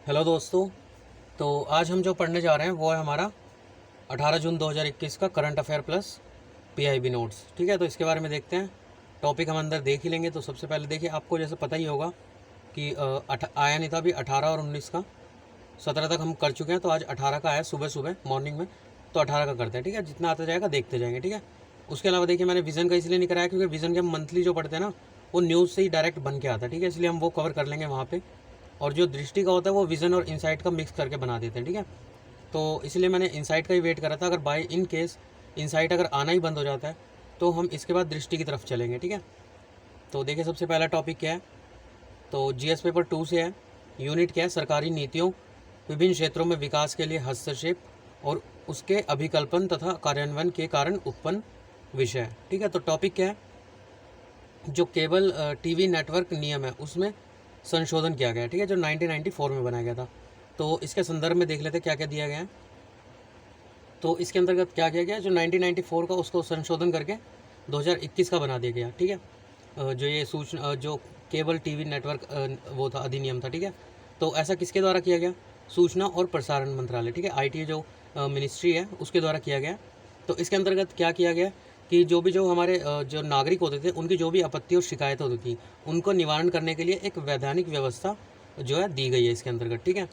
Hello दोस्तों। तो आज हम जो पढ़ने जा रहे हैं वो है हमारा 18 जून 2021 का current affair plus PIB notes. ठीक है, तो इसके बारे में देखते हैं। टॉपिक हम अंदर देख ही लेंगे। तो सबसे पहले देखिए, आपको जैसे पता ही होगा कि आया नहीं था अभी 18 और 19 का। 17 तक हम कर चुके हैं, तो आज 18 का आया सुबह सुबह मॉर्निंग में। तो 18 का करते हैं। ठीक है, जितना आता जाएगा देखते जाएंगे। ठीक है, उसके अलावा देखिए, मैंने विज़न का इसलिए नहीं कराया क्योंकि विज़न के हम मंथली जो पढ़ते हैं ना, वो न्यूज़ से ही डायरेक्ट बन के आता है। ठीक है, इसलिए हम वो कवर कर लेंगे वहाँ पे। और जो दृष्टि का होता है वो विज़न और इनसाइट का मिक्स करके बना देते हैं। ठीक है, तो इसलिए मैंने इनसाइट का ही वेट करा था। अगर बाय इन केस इनसाइट अगर आना ही बंद हो जाता है तो हम इसके बाद दृष्टि की तरफ चलेंगे। ठीक है, तो देखिए सबसे पहला टॉपिक क्या है। तो जीएस पेपर 2 से है। यूनिट क्या है, सरकारी नीतियों विभिन्न क्षेत्रों में विकास के लिए हस्तक्षेप और उसके अभिकल्पन तथा कार्यान्वयन के कारण उत्पन्न विषय। ठीक है, तो टॉपिक क्या है, जो केबल टीवी नेटवर्क नियम है उसमें संशोधन किया गया है। ठीक है, जो 1994 में बनाया गया था। तो इसके संदर्भ में देख लेते क्या क्या दिया गया है। तो इसके अंतर्गत क्या किया गया, जो 1994 का उसको संशोधन करके 2021 का बना दिया गया। ठीक है, जो ये सूचना जो केबल टीवी नेटवर्क वो था, अधिनियम था। ठीक है, तो ऐसा किसके द्वारा किया गया, सूचना और प्रसारण मंत्रालय। ठीक है, आईटी जो मिनिस्ट्री है उसके द्वारा किया गया। तो इसके अंतर्गत क्या किया गया कि जो हमारे जो नागरिक होते थे उनकी जो भी आपत्ति और शिकायत होती थी उनको निवारण करने के लिए एक वैधानिक व्यवस्था जो है दी गई है इसके अंतर्गत। ठीक है,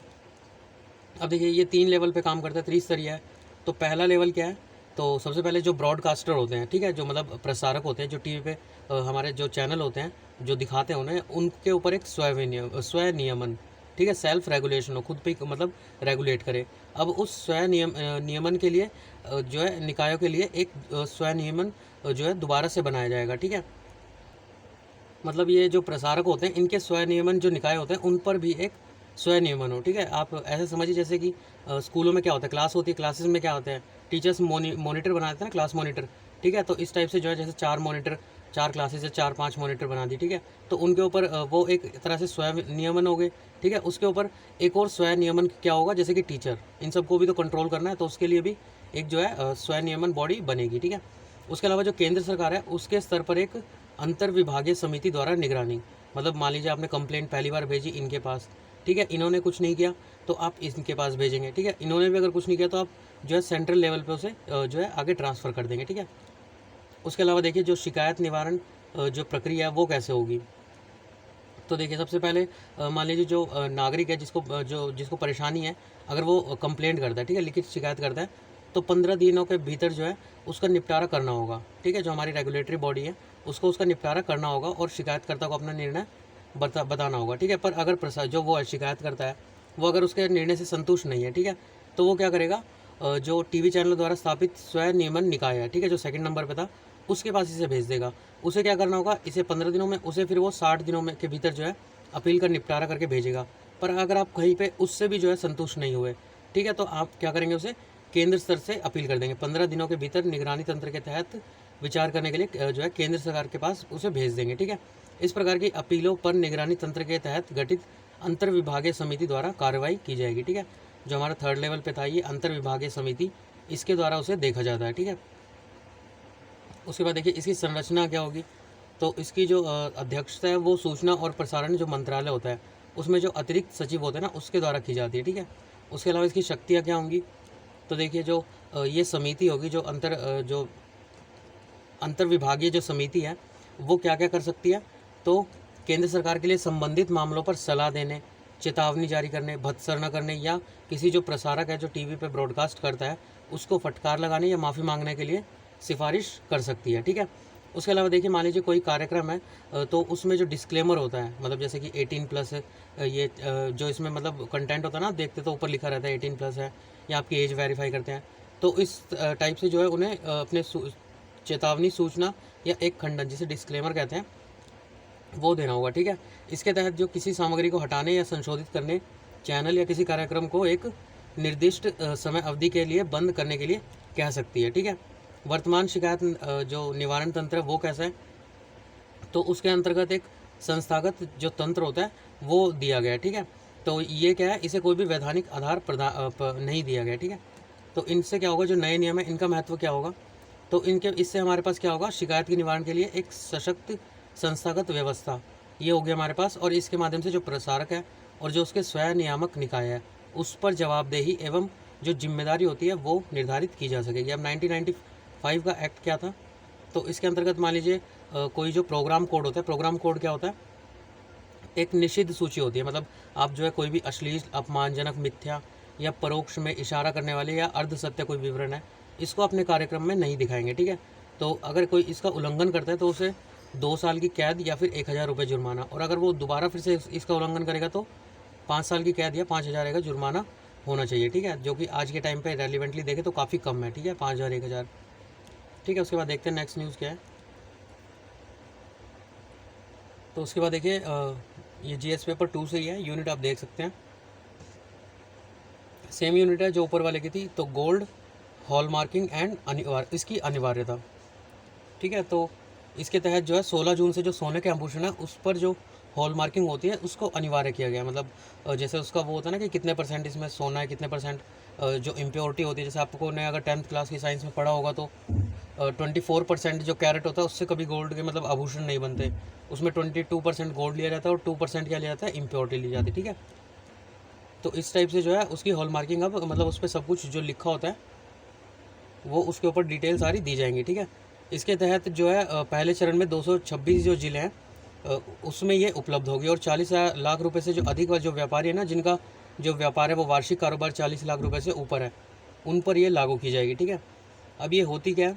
अब देखिए ये 3 लेवल पे काम करता है, त्रिस्तरीय है। तो पहला लेवल क्या है, तो सबसे पहले जो ब्रॉडकास्टर होते हैं, ठीक है, जो मतलब प्रसारक होते हैं, जो टीवी पे हमारे जो चैनल होते हैं जो दिखाते हैं उन्हें, उनके ऊपर एक स्व नियमन, ठीक है, सेल्फ रेगुलेशन हो, खुद पे मतलब रेगुलेट करे। अब उस नियमन के लिए जो है निकायों के लिए एक स्व नियमन जो है दोबारा से बनाया जाएगा। ठीक है, मतलब ये जो प्रसारक होते हैं इनके स्वनियमन जो निकाय होते हैं उन पर भी एक स्वनियमन हो। ठीक है, आप ऐसे समझिए जैसे कि स्कूलों में क्या होता है, क्लास होती है, क्लासेस में क्या होता है, टीचर्स मॉनिटर बनाते हैं ना, क्लास मॉनिटर। ठीक है, तो इस टाइप से जो है जैसे 4 मॉनिटर, 4 क्लासेस से 4-5 मॉनिटर बना दी। ठीक है, तो उनके ऊपर वो एक तरह से स्वयं नियमन हो गए। ठीक है, उसके ऊपर एक और स्वयं नियमन क्या होगा, जैसे कि टीचर, इन सबको भी तो कंट्रोल करना है, तो उसके लिए भी एक जो है स्वयं नियमन बॉडी बनेगी। ठीक है, उसके अलावा जो केंद्र सरकार है उसके स्तर पर एक अंतर विभागीय समिति द्वारा निगरानी, मतलब मान लीजिए आपने कंप्लेंट पहली बार भेजी इनके पास। ठीक है, इन्होंने कुछ नहीं किया तो आप इनके पास भेजेंगे। ठीक है, इन्होंने भी अगर कुछ नहीं किया तो आप जो है सेंट्रल लेवल पे उसे जो है आगे ट्रांसफ़र कर देंगे। ठीक है, उसके अलावा देखिए जो शिकायत निवारण जो प्रक्रिया है वो कैसे होगी। तो देखिए सबसे पहले मान लीजिए जो नागरिक है जिसको परेशानी है, अगर वो कंप्लेंट करता है, ठीक है, लिखित शिकायत करता है, तो 15 दिनों के भीतर जो है उसका निपटारा करना होगा। ठीक है, जो हमारी रेगुलेटरी बॉडी है उसको उसका निपटारा करना होगा और शिकायतकर्ता को अपना निर्णय बताना होगा। ठीक है, पर अगर जो वो शिकायत करता है वो अगर उसके निर्णय से संतुष्ट नहीं है, ठीक है, तो वो क्या करेगा, जो टीवी चैनल द्वारा स्थापित स्वयं नियमन निकाय है, ठीक है, जो सेकंड नंबर पे था, उसके पास इसे भेज देगा। उसे क्या करना होगा, इसे 15 दिनों में, उसे फिर वो 60 दिनों में के भीतर जो है अपील का निपटारा करके भेजेगा। पर अगर आप कहीं पे उससे भी जो है संतुष्ट नहीं हुए, ठीक है, तो आप क्या करेंगे, उसे केंद्र स्तर से अपील कर देंगे। 15 दिनों के भीतर निगरानी तंत्र के तहत विचार करने के लिए जो है केंद्र सरकार के पास उसे भेज देंगे। ठीक है, इस प्रकार की अपीलों पर निगरानी तंत्र के तहत गठित अंतर विभागीय समिति द्वारा कार्रवाई की जाएगी। ठीक है, जो हमारा 3rd लेवल पे था ये अंतर विभागीय समिति, इसके द्वारा उसे देखा जाता है। ठीक है, उसके बाद देखिए इसकी संरचना क्या होगी। तो इसकी जो अध्यक्षता है वो सूचना और प्रसारण जो मंत्रालय होता है उसमें जो अतिरिक्त सचिव होते हैं ना उसके द्वारा की जाती है। ठीक है, उसके अलावा इसकी शक्तियाँ क्या होंगी। तो देखिए जो ये समिति होगी, जो अंतर विभागीय जो समिति है वो क्या क्या कर सकती है, तो केंद्र सरकार के लिए संबंधित मामलों पर सलाह देने, चेतावनी जारी करने, भत्सना करने, या किसी जो प्रसारक है जो टीवी पे ब्रॉडकास्ट करता है उसको फटकार लगाने या माफ़ी मांगने के लिए सिफारिश कर सकती है। ठीक है, उसके अलावा देखिए मान लीजिए कोई कार्यक्रम है तो उसमें जो डिस्क्लेमर होता है, मतलब जैसे कि 18+ ये जो इसमें मतलब कंटेंट होता है ना, देखते तो ऊपर लिखा रहता है 18+ है, या आपकी एज वेरीफाई करते हैं, तो इस टाइप से जो है उन्हें अपने चेतावनी सूचना या एक खंडन, जिसे डिस्क्लेमर कहते हैं, वो देना होगा। ठीक है, इसके तहत जो किसी सामग्री को हटाने या संशोधित करने, चैनल या किसी कार्यक्रम को एक निर्दिष्ट समय अवधि के लिए बंद करने के लिए कह सकती है। ठीक है, वर्तमान शिकायत जो निवारण तंत्र है वो कैसा है, तो उसके अंतर्गत एक संस्थागत जो तंत्र होता है वो दिया गया है। ठीक है, तो ये क्या है, इसे कोई भी वैधानिक आधार नहीं दिया गया। ठीक है, तो इनसे क्या होगा, जो नए नियम है इनका महत्व क्या होगा, तो इससे हमारे पास क्या होगा, शिकायत के निवारण के लिए एक सशक्त संस्थागत व्यवस्था ये हो गया हमारे पास। और इसके माध्यम से जो प्रसारक है और जो उसके स्वयं नियामक निकाय है उस पर जवाबदेही एवं जो जिम्मेदारी होती है वो निर्धारित की जा सकेगी। अब 1995 का एक्ट क्या था, तो इसके अंतर्गत मान लीजिए कोई जो प्रोग्राम कोड होता है, प्रोग्राम कोड क्या होता है, एक निषिद्ध सूची होती है। मतलब आप जो है कोई भी अश्लील, अपमानजनक, मिथ्या या परोक्ष में इशारा करने वाले या अर्ध सत्य कोई विवरण है, इसको अपने कार्यक्रम में नहीं दिखाएंगे, ठीक है। तो अगर कोई इसका उल्लंघन करता है तो उसे 2 साल की कैद या फिर 1000 रुपये जुर्माना, और अगर वो दोबारा फिर से इसका उल्लंघन करेगा तो 5 साल की कैद या 5000 का जुर्माना होना चाहिए, ठीक है। जो कि आज के टाइम पे रेलिवेंटली देखें तो काफ़ी कम है, ठीक है, 5000 1000, ठीक है। उसके बाद देखते हैं नेक्स्ट न्यूज़ क्या है। तो उसके बाद देखिए ये जीएस पेपर 2 से ही है, यूनिट आप देख सकते हैं, सेम यूनिट है जो ऊपर वाले की थी। तो गोल्ड हॉल मार्किंग एंड इसकी अनिवार्यता, ठीक है। तो इसके तहत जो है 16 जून से जो सोने के आभूषण है उस पर जो हॉल मार्किंग होती है उसको अनिवार्य किया गया। मतलब जैसे उसका वो होता है ना कि कितने परसेंट इसमें सोना है, कितने परसेंट जो इम्प्योरिटी होती है। जैसे आपको ने अगर 10th क्लास की साइंस में पढ़ा होगा तो 24% जो कैरेट होता है उससे कभी गोल्ड के मतलब आभूषण नहीं बनते, उसमें 22% गोल्ड लिया जाता है और 2% क्या लिया जाता है, इम्प्योरिटी ली जाती है, ठीक है। तो इस टाइप से जो है उसकी हॉल मार्किंग अब मतलब उस पर सब कुछ जो लिखा होता है वो उसके ऊपर डिटेल सारी दी जाएंगी, ठीक है। इसके तहत जो है पहले चरण में 226 जो ज़िले हैं उसमें ये उपलब्ध होगी, और 40 लाख रुपए से जो अधिक जो व्यापारी है ना, जिनका जो व्यापार है वो वार्षिक कारोबार 40 लाख रुपए से ऊपर है, उन पर ये लागू की जाएगी, ठीक है। अब ये होती क्या है,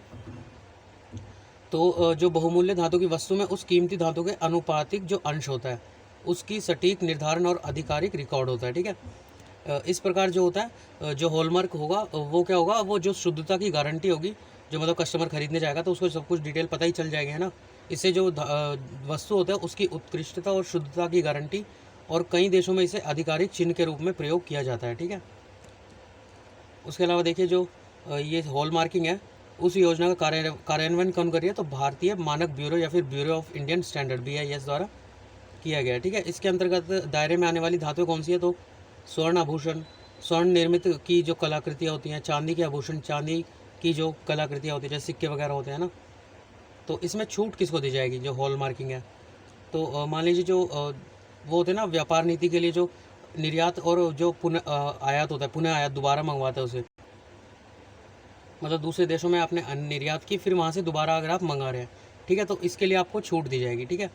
तो जो बहुमूल्य धातु की वस्तु में उस कीमती धातु के अनुपातिक जो अंश होता है उसकी सटीक निर्धारण और आधिकारिक रिकॉर्ड होता है, ठीक है। इस प्रकार जो होता है जो हॉलमार्क होगा वो क्या होगा, वो जो शुद्धता की गारंटी होगी, जो मतलब कस्टमर खरीदने जाएगा तो उसको सब कुछ डिटेल पता ही चल जाएगी, है ना। इससे जो वस्तु होता है उसकी उत्कृष्टता और शुद्धता की गारंटी, और कई देशों में इसे आधिकारिक चिन्ह के रूप में प्रयोग किया जाता है, ठीक है। उसके अलावा देखिए जो ये हॉल मार्किंग है उस योजना का कार्यान्वयन कौन कर रही है, तो भारतीय मानक ब्यूरो या फिर bureau of Indian standard BIS द्वारा किया गया है, ठीक है। इसके अंतर्गत दायरे में आने वाली धातुएं कौन सी है, तो स्वर्ण आभूषण, स्वर्ण निर्मित की जो कलाकृतियाँ होती हैं, चांदी के आभूषण, चांदी की जो कलाकृतियाँ होती है जैसे सिक्के वगैरह होते हैं ना, तो इसमें छूट किसको दी जाएगी, जो हॉल मार्किंग है। तो मान लीजिए जो वो होते हैं ना व्यापार नीति के लिए जो निर्यात और जो पुनः आयात होता है, पुनः आयात दोबारा मंगवाता है उसे, मतलब दूसरे देशों में आपने निर्यात की फिर वहाँ से दोबारा अगर आप मंगा रहे हैं, ठीक है, तो इसके लिए आपको छूट दी जाएगी, ठीक है।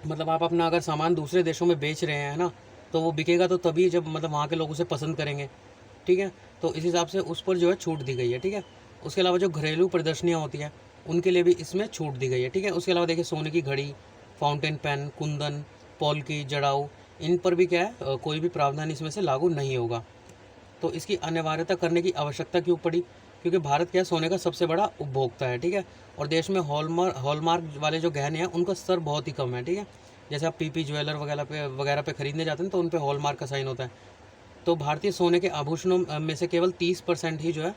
मतलब आप अपना अगर सामान दूसरे देशों में बेच रहे हैं ना, तो वो बिकेगा तो तभी जब मतलब वहाँ के लोग उसे पसंद करेंगे, ठीक है। तो इस हिसाब से उस पर जो है छूट दी गई है, ठीक है। उसके अलावा जो घरेलू प्रदर्शनियाँ होती हैं उनके लिए भी इसमें छूट दी गई है, ठीक है। उसके अलावा देखिए सोने की घड़ी, फाउंटेन पेन, कुंदन, पॉल की जड़ाऊ, इन पर भी क्या है कोई भी प्रावधान इसमें से लागू नहीं होगा। तो इसकी अनिवार्यता करने की आवश्यकता क्यों पड़ी, क्योंकि भारत क्या है सोने का सबसे बड़ा उपभोक्ता है, ठीक है। और देश में हॉलमार्क वाले जो गहने हैं उनका स्तर बहुत ही कम है, ठीक है। जैसे आप PP ज्वेलर वगैरह पे खरीदने जाते हैं तो उन पे हॉलमार्क का साइन होता है। तो भारतीय सोने के आभूषणों में से केवल 30% ही जो है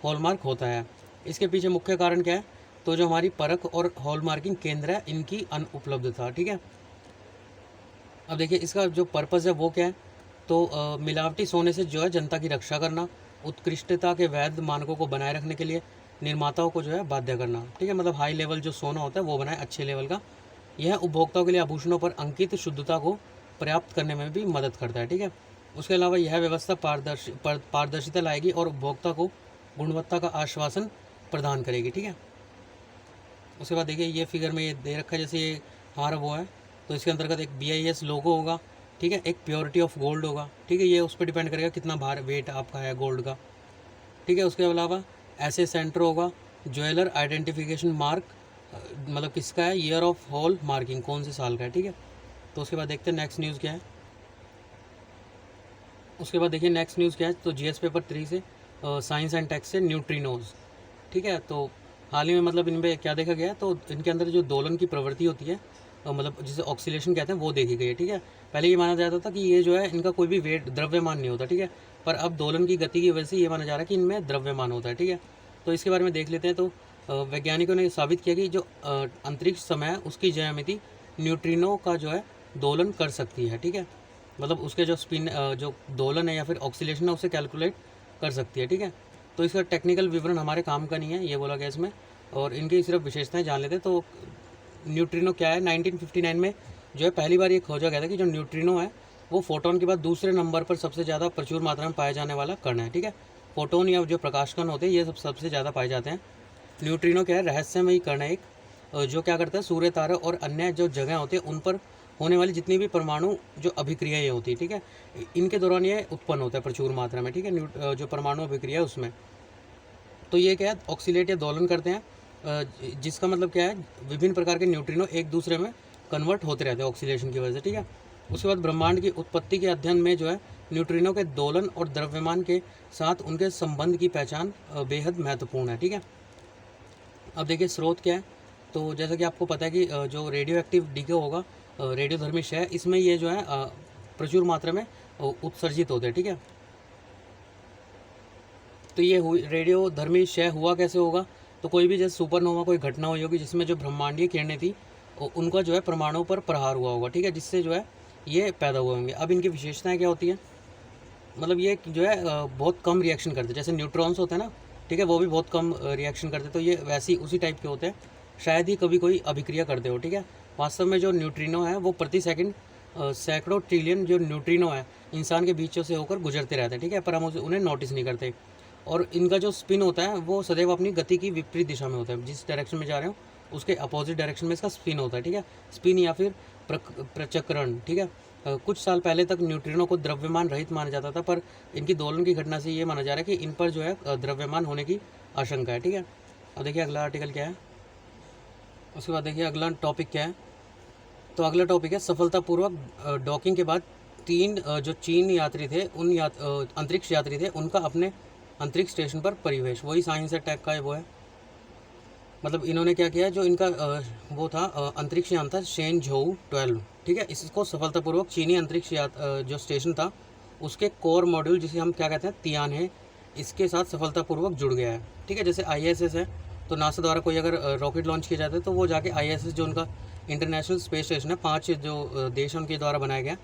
हॉलमार्क होता है। इसके पीछे मुख्य कारण क्या है, तो जो हमारी परख और हॉलमार्किंग केंद्र है इनकी अनुपलब्धता, ठीक है। अब देखिए इसका जो पर्पज़ है वो क्या है, तो मिलावटी सोने से जो है जनता की रक्षा करना, उत्कृष्टता के वैध मानकों को बनाए रखने के लिए निर्माताओं को जो है बाध्य करना, ठीक है। मतलब हाई लेवल जो सोना होता है वो बनाए अच्छे लेवल का। यह उपभोक्ताओं के लिए आभूषणों पर अंकित शुद्धता को प्राप्त करने में भी मदद करता है, ठीक है। उसके अलावा यह व्यवस्था पारदर्शिता लाएगी और उपभोक्ता को गुणवत्ता का आश्वासन प्रदान करेगी, ठीक है। उसके बाद देखिए ये फिगर में ये दे रखा है, जैसे ये हमारा वो है, तो इसके अंतर्गत एक BIS लोगो होगा, ठीक है, एक प्योरिटी ऑफ गोल्ड होगा, ठीक है, ये उस पर डिपेंड करेगा कितना भार वेट आपका है गोल्ड का, ठीक है। उसके अलावा ऐसे सेंटर होगा, ज्वेलर आइडेंटिफिकेशन मार्क, मतलब किसका है, ईयर ऑफ हॉल मार्किंग कौन से साल का है, ठीक है। तो उसके बाद देखते हैं नेक्स्ट न्यूज़ क्या है। उसके बाद देखिए नेक्स्ट न्यूज़ क्या है, तो GS पेपर 3 से साइंस एंड टेक्स से न्यूट्रिनोज, ठीक है। तो हाल ही में मतलब इनमें क्या देखा गया है, तो इनके अंदर जो दोलन की प्रवृत्ति होती है मतलब जिसे ऑक्सीलेशन कहते हैं वो देखी गई है, ठीक है। पहले ये माना जाता था कि ये जो है इनका कोई भी वेट द्रव्यमान नहीं होता, ठीक है, पर अब दोलन की गति की वजह से ये माना जा रहा है कि इनमें द्रव्यमान होता है, ठीक है। तो इसके बारे में देख लेते हैं। तो वैज्ञानिकों ने साबित किया कि जो अंतरिक्ष समय है उसकी ज्यामिति न्यूट्रिनो का जो है दोलन कर सकती है, ठीक है। मतलब उसके जो स्पिन जो दोलन है या फिर ऑक्सीलेशन है उसे कैलकुलेट कर सकती है, ठीक है। तो इसका टेक्निकल विवरण हमारे काम का नहीं है, ये बोला गया इसमें, और इनकी सिर्फ विशेषताएं जान लेते हैं। तो न्यूट्रिनो क्या है, 1959 में जो है पहली बार ये खोजा गया था कि जो न्यूट्रिनो है वो फोटोन के बाद दूसरे नंबर पर सबसे ज़्यादा प्रचुर मात्रा में पाए जाने वाला कण है। ठीक है, फोटोन या जो प्रकाश कण होते हैं ये सबसे ज़्यादा पाए जाते हैं। न्यूट्रिनो क्या है, रहस्यमयी कण है एक, जो क्या करता है सूर्य तारे और अन्य जो जगह होते हैं उन पर होने वाली जितनी भी परमाणु जो अभिक्रियाएँ होती है, ठीक है, इनके दौरान ये उत्पन्न होता है प्रचुर मात्रा में। ठीक है, जो परमाणु अभिक्रिया है उसमें तो ये क्या है, ऑक्सीलेट या दोलन करते हैं, जिसका मतलब क्या है, विभिन्न प्रकार के न्यूट्रिनो एक दूसरे में कन्वर्ट होते रहते हैं ऑक्सीलेशन की वजह से। ठीक है, उसके बाद ब्रह्मांड की उत्पत्ति के अध्ययन में जो है न्यूट्रिनो के दोलन और द्रव्यमान के साथ उनके संबंध की पहचान बेहद महत्वपूर्ण है। ठीक है, अब देखिए स्रोत क्या है, तो जैसा कि आपको पता है कि जो रेडियो एक्टिव डीके होगा, रेडियोधर्मी क्षय, इसमें ये जो है प्रचुर मात्रा में उत्सर्जित होते हैं। ठीक है, तो ये रेडियोधर्मी क्षय हुआ कैसे होगा, तो कोई भी जैसे सुपरनोवा कोई घटना हुई होगी जिसमें जो ब्रह्मांडीय किरणें थी उनका जो है परमाणु पर प्रहार हुआ होगा। ठीक है, जिससे जो है ये पैदा हुए होंगे। अब इनकी विशेषताएं क्या होती है, मतलब ये जो है बहुत कम रिएक्शन करते हैं, जैसे न्यूट्रॉन्स होते हैं ना, ठीक है, वो भी बहुत कम रिएक्शन करते हैं, तो ये वैसे ही उसी टाइप के होते हैं, शायद ही कभी कोई अभिक्रिया करते हो। ठीक है, वास्तव में जो न्यूट्रिनो है वो प्रति सेकंड सैकड़ों ट्रिलियन जो न्यूट्रिनो है इंसान के बीचों से होकर गुजरते रहते हैं। ठीक है, पर हम उन्हें नोटिस नहीं करते, और इनका जो स्पिन होता है वो सदैव अपनी गति की विपरीत दिशा में होता है, जिस डायरेक्शन में जा रहे हो उसके अपोजिट डायरेक्शन में इसका स्पिन होता है। ठीक है, स्पिन या फिर प्रचक्रण। ठीक है, कुछ साल पहले तक न्यूट्रिनो को द्रव्यमान रहित माना जाता था, पर इनकी दोलन की घटना से ये माना जा रहा है कि इन पर जो है द्रव्यमान होने की आशंका है। ठीक है, अब देखिए अगला आर्टिकल क्या है, उसके बाद देखिए अगला टॉपिक क्या है, तो अगला टॉपिक है सफलतापूर्वक डॉकिंग के बाद 3 जो चीन यात्री थे उन अंतरिक्ष यात्री थे उनका अपने अंतरिक्ष स्टेशन पर परिवेश, वही साइंस अटैक का है वो है। मतलब इन्होंने क्या किया, जो इनका वो था अंतरिक्ष यान था शेनझोउ 12। ठीक है, इसको सफलतापूर्वक चीनी अंतरिक्ष जो स्टेशन था उसके कोर मॉड्यूल, जिसे हम क्या कहते हैं तियान है, इसके साथ सफलतापूर्वक जुड़ गया है। ठीक है, जैसे ISS है, तो नासा द्वारा कोई अगर रॉकेट लॉन्च किया जाता है तो वो जाके ISS जो उनका इंटरनेशनल स्पेस स्टेशन है, 5 जो देश उनके द्वारा बनाया गया,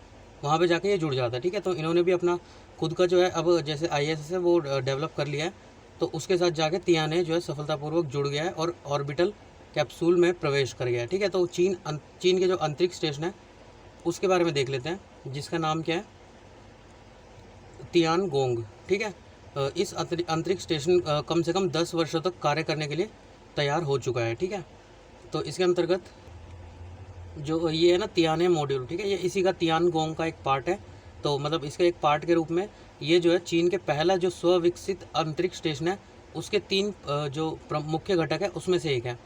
वहाँ पे जाके ये जुड़ जाता है। ठीक है, तो इन्होंने भी अपना खुद का जो है अब जैसे ISS है वो डेवलप कर लिया है, तो उसके साथ जाके तियाने जो है सफलतापूर्वक जुड़ गया है और ऑर्बिटल कैप्सूल में प्रवेश कर गया है। ठीक है, तो चीन के जो अंतरिक्ष स्टेशन है उसके बारे में देख लेते हैं, जिसका नाम क्या है, तियानगोंग। ठीक है, इस अंतरिक्ष स्टेशन कम से कम 10 वर्षों तक कार्य करने के लिए तैयार हो चुका है। ठीक है, तो इसके अंतर्गत जो ये है ना तियाने मॉड्यूल, ठीक है, ये इसी का तियानगोंग का एक पार्ट है। तो मतलब इसके एक पार्ट के रूप में ये जो है चीन के पहला जो स्व-विकसित अंतरिक्ष स्टेशन है उसके 3 जो मुख्य घटक है उसमें से एक है।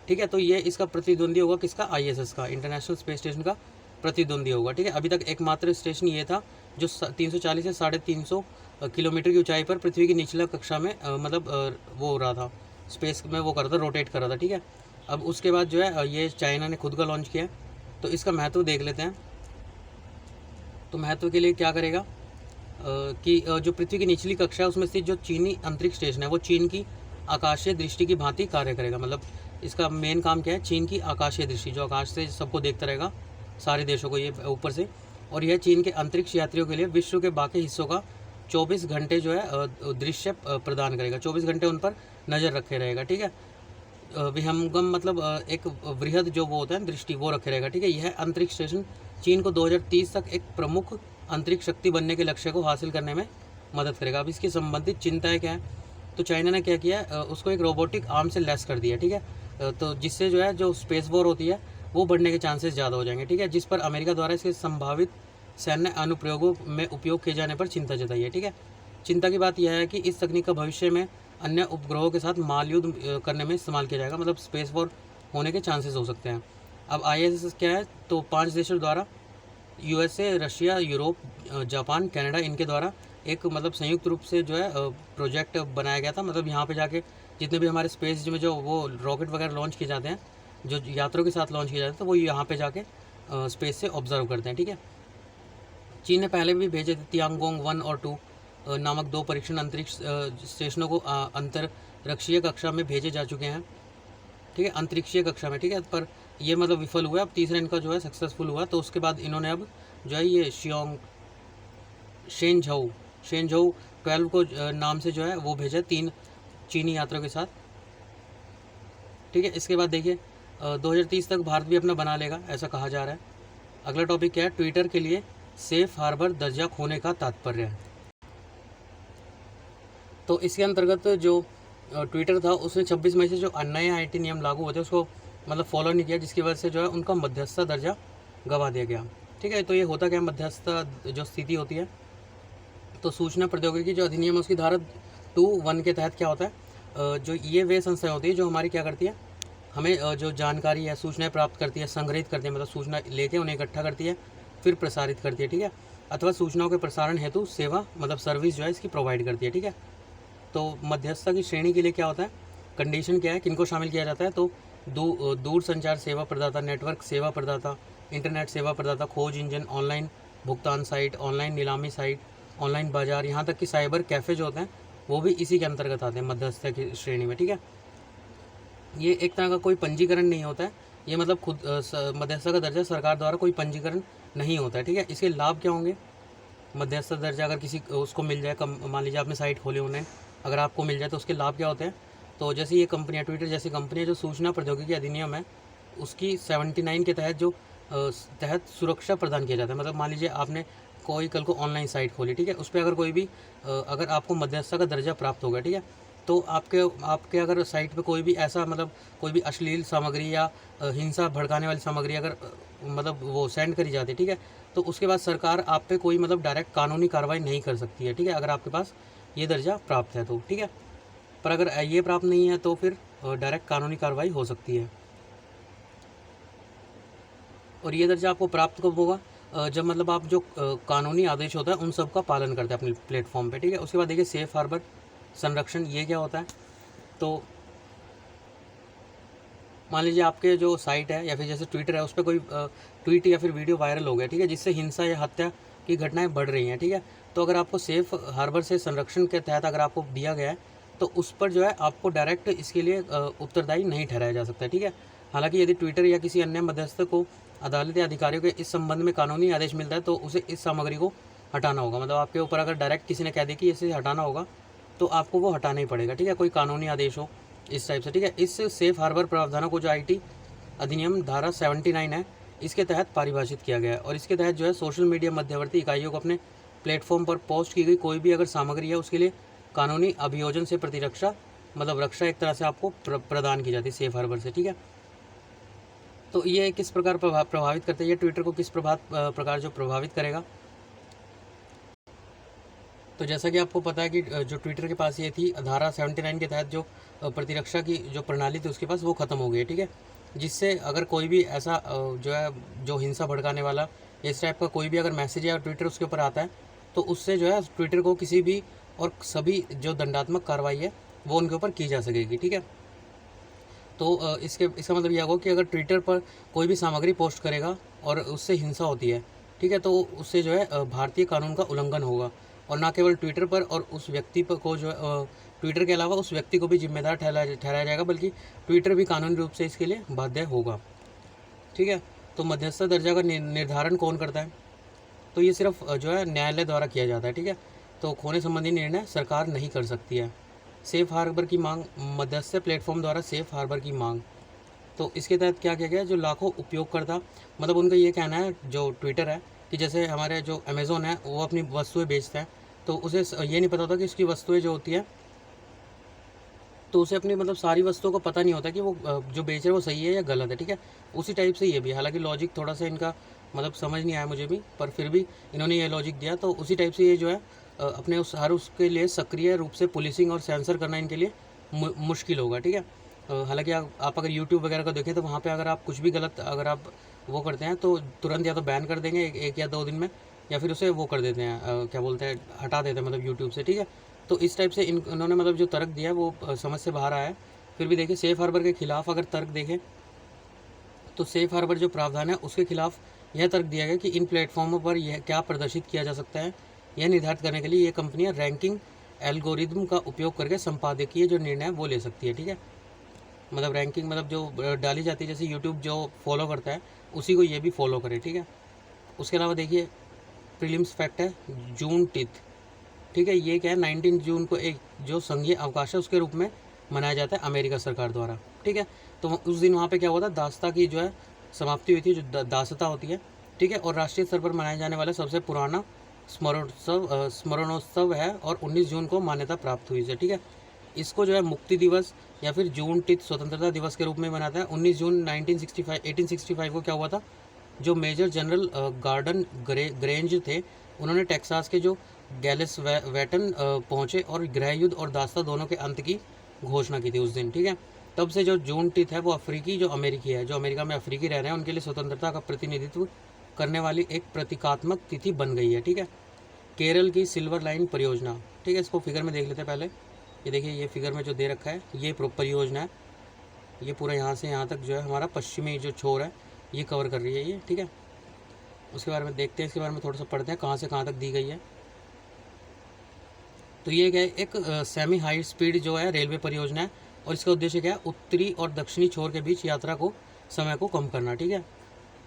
ठीक है, तो ये इसका प्रतिद्वंदी होगा किसका, ISS का, इंटरनेशनल स्पेस स्टेशन का प्रतिद्वंदी होगा। ठीक है, अभी तक एकमात्र स्टेशन ये था जो 340 से 350 किलोमीटर की ऊंचाई पर पृथ्वी की निचला कक्षा में मतलब वो हो रहा था, स्पेस में वो कर रहा था, रोटेट कर रहा था। ठीक है, अब उसके बाद जो है ये चाइना ने खुद का लॉन्च किया, तो इसका महत्व देख लेते हैं। तो महत्व के लिए क्या करेगा कि जो पृथ्वी की निचली कक्षा है उसमें स्थित जो चीनी अंतरिक्ष स्टेशन है वो चीन की आकाशीय दृष्टि की भांति कार्य करेगा। मतलब इसका मेन काम क्या है, चीन की आकाशीय दृष्टि, जो आकाश से सबको देखता रहेगा, सारे देशों को ये ऊपर से, और यह चीन के अंतरिक्ष यात्रियों के लिए विश्व के बाकी हिस्सों का 24 घंटे जो है दृश्य प्रदान करेगा, 24 घंटे उन पर नज़र रखे रहेगा। ठीक है, विहंगम मतलब एक वृहद जो वो होता है दृष्टि वो रखे रहेगा। ठीक है, यह अंतरिक्ष स्टेशन चीन को 2030 तक एक प्रमुख अंतरिक्ष शक्ति बनने के लक्ष्य को हासिल करने में मदद करेगा। अब इसकी संबंधित चिंताएं क्या है, तो चाइना ने क्या किया है, उसको एक रोबोटिक आर्म से लेस कर दिया। ठीक है, तो जिससे जो है जो स्पेस वॉर होती है वो बढ़ने के चांसेस ज़्यादा हो जाएंगे। ठीक है, जिस पर अमेरिका द्वारा इसके संभावित सैन्य अनुप्रयोगों में उपयोग किए जाने पर चिंता जताई है। ठीक है, चिंता की बात यह है कि इस तकनीक का भविष्य में अन्य उपग्रहों के साथ माल युद्ध करने में इस्तेमाल किया जाएगा, मतलब स्पेस वॉर होने के चांसेस हो सकते हैं। अब ISS क्या है, तो 5 देशों द्वारा USA, Russia, Europe, Japan, Canada, इनके द्वारा एक मतलब संयुक्त रूप से जो है प्रोजेक्ट बनाया गया था। मतलब यहाँ पे जाके जितने भी हमारे स्पेस में जो वो रॉकेट वगैरह लॉन्च किए जाते हैं, जो यात्रियों के साथ लॉन्च किए जाते हैं, तो वो यहाँ पे जाके स्पेस से ऑब्जर्व करते हैं। ठीक है, चीन ने पहले भी भेजे थे तियांगोंग 1 और 2 नामक 2 परीक्षण अंतरिक्ष स्टेशनों को अंतरिक्षीय कक्षा में भेजे जा चुके हैं। ठीक है, अंतरिक्षीय कक्षा में। ठीक है, पर ये मतलब विफल हुआ। अब तीसरा इनका जो है सक्सेसफुल हुआ, तो उसके बाद इन्होंने अब जो है ये शेनझोउ 12 को नाम से जो है वो भेजा 3 चीनी यात्रियों के साथ। ठीक है, इसके बाद देखिए 2030 तक भारत भी अपना बना लेगा, ऐसा कहा जा रहा है। अगला टॉपिक क्या है, ट्विटर के लिए सेफ हार्बर दर्जा खोने का तात्पर्य है। तो इसके अंतर्गत जो ट्विटर था उसने 26 मई से जो नए आईटी नियम लागू होते उसको मतलब फॉलो नहीं किया, जिसकी वजह से जो है उनका मध्यस्थता दर्जा गवा दिया गया। ठीक है, तो ये होता क्या है, मध्यस्थता जो स्थिति होती है, तो सूचना प्रौद्योगिकी जो अधिनियम है उसकी धारा 2(1) के तहत क्या होता है, जो ये वे संस्थाएं होती है जो हमारी क्या करती है, हमें जो जानकारी है, सूचनाएं प्राप्त करती है, संग्रहित करती है, मतलब सूचना लेके उन्हें इकट्ठा करती है, फिर प्रसारित करती है। ठीक है, अथवा सूचनाओं के प्रसारण हेतु सेवा मतलब सर्विस जो है इसकी प्रोवाइड करती है। ठीक है, तो मध्यस्थता की श्रेणी के लिए क्या होता है, कंडीशन क्या है, किनको शामिल किया जाता है, तो दूर संचार सेवा प्रदाता, नेटवर्क सेवा प्रदाता, इंटरनेट सेवा प्रदाता, खोज इंजन, ऑनलाइन भुगतान साइट, ऑनलाइन नीलामी साइट, ऑनलाइन बाजार, यहाँ तक कि साइबर कैफ़े जो होते हैं वो भी इसी के अंतर्गत आते हैं मध्यस्थता की श्रेणी में। ठीक है, ये एक तरह का कोई पंजीकरण नहीं होता है, ये मतलब खुद मध्यस्थता का दर्जा सरकार द्वारा कोई पंजीकरण नहीं होता है। ठीक है, इसके लाभ क्या होंगे, मध्यस्थता दर्जा अगर किसी उसको मिल जाए, मान लीजिए आपने साइट खोली ऑनलाइन, अगर आपको मिल जाए तो उसके लाभ क्या होते हैं, तो जैसे ये कंपनियाँ, ट्विटर जैसी कंपनियाँ जो सूचना प्रौद्योगिकी अधिनियम है उसकी 79 के तहत जो तहत सुरक्षा प्रदान किया जाता है। मतलब मान लीजिए आपने कोई कल को ऑनलाइन साइट खोली, ठीक है, उस पर अगर कोई भी अगर आपको मध्यस्थता का दर्जा प्राप्त होगा, ठीक है, तो आपके अगर साइट पे कोई भी ऐसा मतलब कोई भी अश्लील सामग्री या हिंसा भड़काने वाली सामग्री अगर मतलब वो सेंड करी जाती है, ठीक है, तो उसके बाद सरकार आप पे कोई मतलब डायरेक्ट कानूनी कार्रवाई नहीं कर सकती है। ठीक है, अगर आपके पास ये दर्जा प्राप्त है तो। ठीक है, पर अगर ये प्राप्त नहीं है तो फिर डायरेक्ट कानूनी कार्रवाई हो सकती है। और ये दर्जा आपको प्राप्त कब होगा, जब मतलब आप जो कानूनी आदेश होता है उन सब का पालन करते हैं अपने प्लेटफॉर्म पे। ठीक है, उसके बाद देखिए सेफ हार्बर संरक्षण, ये क्या होता है, तो मान लीजिए आपके जो साइट है या फिर जैसे ट्विटर है उस पर कोई ट्वीट या फिर वीडियो वायरल हो गया, ठीक है, जिससे हिंसा या हत्या की घटनाएं बढ़ रही हैं। ठीक है, तो अगर आपको सेफ हार्बर से संरक्षण के तहत अगर आपको दिया गया है तो उस पर जो है आपको डायरेक्ट इसके लिए उत्तरदायी नहीं ठहराया जा सकता है। ठीक है, हालांकि यदि ट्विटर या किसी अन्य मध्यस्थ को अदालत या अधिकारियों के इस संबंध में कानूनी आदेश मिलता है तो उसे इस सामग्री को हटाना होगा। मतलब आपके ऊपर अगर डायरेक्ट किसी ने कह दी कि इसे हटाना होगा तो आपको वो हटाना ही पड़ेगा। ठीक है, कोई कानूनी आदेश हो इस टाइप से। ठीक है, इस सेफ हार्बर प्रावधानों को जो आईटी अधिनियम धारा 79 है इसके तहत परिभाषित किया गया है। और इसके तहत जो है सोशल मीडिया मध्यवर्ती इकाइयों को अपने प्लेटफॉर्म पर पोस्ट की गई कोई भी अगर सामग्री है उसके लिए कानूनी अभियोजन से प्रतिरक्षा मतलब रक्षा एक तरह से आपको प्रदान की जाती है सेफ हार्बर से। ठीक है, तो ये किस प्रकार प्रभावित करते हैं, ये ट्विटर को किस प्रकार जो प्रभावित करेगा, तो जैसा कि आपको पता है कि जो ट्विटर के पास ये थी धारा 79 के तहत जो प्रतिरक्षा की जो प्रणाली थी उसके पास वो ख़त्म हो गई है। ठीक है, जिससे अगर कोई भी ऐसा जो है जो हिंसा भड़काने वाला इस टाइप का कोई भी अगर मैसेज या ट्विटर उसके ऊपर आता है तो उससे जो है ट्विटर को किसी भी और सभी जो दंडात्मक कार्रवाई है वो उनके ऊपर की जा सकेगी। ठीक है, तो इसका मतलब यह होगा कि अगर ट्विटर पर कोई भी सामग्री पोस्ट करेगा और उससे हिंसा होती है, ठीक है, तो उससे जो है भारतीय कानून का उल्लंघन होगा। और ना केवल ट्विटर पर और उस व्यक्ति पर को जो है ट्विटर के अलावा उस व्यक्ति को भी जिम्मेदार ठहराया जाएगा, बल्कि ट्विटर भी कानूनी रूप से इसके लिए बाध्य होगा। ठीक है, तो मध्यस्थता दर्जा का निर्धारण कौन करता है, तो ये सिर्फ जो है न्यायालय द्वारा किया जाता है। ठीक है, तो खोने संबंधी निर्णय सरकार नहीं कर सकती है। सेफ हार्बर की मांग, मध्यस्थ प्लेटफॉर्म द्वारा सेफ हार्बर की मांग, तो इसके तहत क्या किया गया, जो लाखों उपयोगकर्ता मतलब उनका ये कहना है जो ट्विटर है कि जैसे हमारे जो अमेज़ोन है वो अपनी वस्तुएं बेचता है तो उसे ये नहीं पता होता कि उसकी वस्तुएं जो होती है तो उसे अपनी मतलब सारी वस्तुओं को पता नहीं होता कि वो जो बेच रहे हैं वो सही है या गलत है। ठीक है, उसी टाइप से ये भी, हालांकि लॉजिक थोड़ा सा इनका मतलब समझ नहीं आया मुझे भी, पर फिर भी इन्होंने ये लॉजिक दिया, तो उसी टाइप से ये जो है अपने उसके लिए सक्रिय रूप से पुलिसिंग और सेंसर करना इनके लिए मुश्किल होगा। ठीक है, हालांकि आप अगर यूट्यूब वगैरह को देखें तो वहाँ पे अगर आप कुछ भी गलत अगर आप वो करते हैं तो तुरंत या तो बैन कर देंगे एक या 2 दिन में, या फिर उसे वो कर देते हैं क्या बोलते हैं, हटा देते हैं मतलब यूट्यूब से। ठीक है, तो इस टाइप से इन्होंने मतलब जो तर्क दिया है वो समझ से बाहर आया है। फिर भी देखिए सेफ हार्बर के खिलाफ अगर तर्क देखें तो सेफ हार्बर जो प्रावधान है उसके खिलाफ यह तर्क दिया गया कि इन प्लेटफॉर्मों पर यह क्या प्रदर्शित किया जा सकता है यह निर्धारित करने के लिए ये कंपनियां रैंकिंग एल्गोरिदम का उपयोग करके संपादकीय जो निर्णय वो ले सकती है। ठीक है, मतलब रैंकिंग मतलब जो डाली जाती है, जैसे यूट्यूब जो फॉलो करता है उसी को ये भी फॉलो करे। ठीक है, उसके अलावा देखिए प्रीलिम्स फैक्ट है जून टिथ। ठीक है, ये क्या है, 19 जून को एक जो संघीय अवकाश है उसके रूप में मनाया जाता है अमेरिका सरकार द्वारा। ठीक है, तो उस दिन वहाँ पे क्या हुआ था, दासता की जो है समाप्ति हुई थी, जो दासता होती है, ठीक है। और राष्ट्रीय स्तर पर मनाए जाने वाला सबसे पुराना स्मरणोत्सव है और 19 जून को मान्यता प्राप्त हुई है, ठीक है। इसको जो है मुक्ति दिवस या फिर जून टिथ स्वतंत्रता दिवस के रूप में मनाता है। 19 जून 1865 को क्या हुआ था, जो मेजर जनरल गार्डन ग्रेंज थे, उन्होंने टेक्सास के जो गैलिस वेटन पहुँचे और गृह युद्ध और दास्ता दोनों के अंत की घोषणा की थी उस दिन, ठीक है। तब से जो जून टिथ है वो अफ्रीकी जो अमेरिकी है, जो अमेरिका में अफ्रीकी रह रहे हैं, उनके लिए स्वतंत्रता का प्रतिनिधित्व करने वाली एक प्रतीकात्मक तिथि बन गई है, ठीक है। केरल की सिल्वर लाइन परियोजना, ठीक है, इसको फिगर में देख लेते हैं पहले। ये देखिए, ये फिगर में जो दे रखा है ये परियोजना है, ये पूरा यहाँ से यहाँ तक जो है हमारा पश्चिमी जो छोर है ये कवर कर रही है ये, ठीक है। उसके बारे में देखते हैं, इसके बारे में थोड़ा सा पढ़ते हैं कहाँ से कहाँ तक दी गई है। तो ये क्या है, एक सेमी हाई स्पीड जो है रेलवे परियोजना है और इसका उद्देश्य क्या है, उत्तरी और दक्षिणी छोर के बीच यात्रा को समय को कम करना, ठीक है।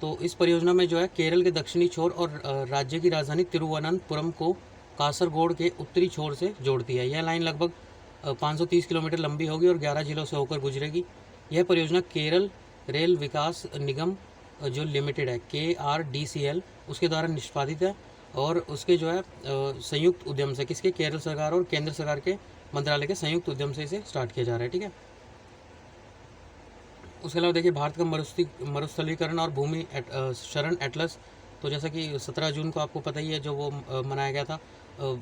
तो इस परियोजना में जो है केरल के दक्षिणी छोर और राज्य की राजधानी तिरुवनंतपुरम को कासरगोड के उत्तरी छोर से जोड़ती है। यह लाइन लगभग 530 किलोमीटर लंबी होगी और 11 जिलों से होकर गुजरेगी। यह परियोजना केरल रेल विकास निगम जो लिमिटेड है, KRDCL, उसके द्वारा निष्पादित है और उसके जो है संयुक्त उद्यम से, किसके, केरल सरकार और केंद्र सरकार के मंत्रालय के संयुक्त उद्यम से इसे स्टार्ट किया जा रहा है, ठीक है। उसके अलावा देखिए, भारत का मरुस्थलीकरण और भूमि शरण एटलस, तो जैसा कि 17 जून को आपको पता ही है जो वो मनाया गया था,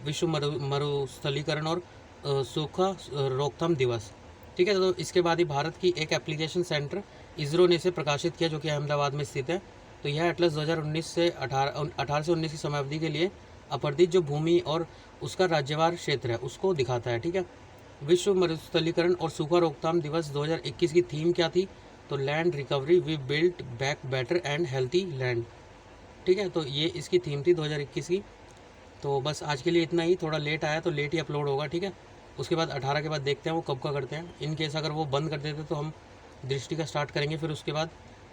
विश्व मरुस्थलीकरण और सूखा रोकथाम दिवस, ठीक है। तो इसके बाद ही भारत की एक एप्लीकेशन सेंटर इसरो ने इसे प्रकाशित किया, जो कि अहमदाबाद में स्थित है। तो यह एटलस 2019 से 18 से 19 की समयावधि के लिए अपरदित जो भूमि और उसका राज्यवार क्षेत्र है उसको दिखाता है, ठीक है। विश्व मरुस्थलीकरण और सूखा रोकथाम दिवस 2021 की थीम क्या थी, तो land recovery, we built back better and healthy land, ठीक है। तो ये इसकी थीम थी 2021 की। तो बस आज के लिए इतना ही, थोड़ा लेट आया तो लेट ही अपलोड होगा, ठीक है। उसके बाद 18 के बाद देखते हैं वो कब का करते हैं। इन केस अगर वो बंद कर देते तो हम दृष्टि का स्टार्ट करेंगे फिर उसके बाद,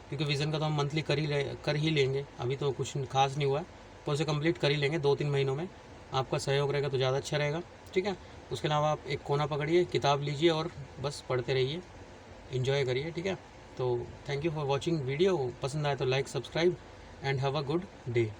क्योंकि विज़न का तो हम मंथली कर ही लेंगे, अभी तो कुछ खास नहीं हुआ है, तो उसे कंप्लीट कर ही लेंगे 2-3 महीनों में। आपका सहयोग रहेगा तो ज़्यादा अच्छा रहेगा, ठीक है। उसके अलावा आप एक कोना पकड़िए, किताब लीजिए और बस पढ़ते रहिए, इन्जॉय करिए, ठीक है। तो thank you for watching video. पसंद आए तो like, subscribe and have a good day.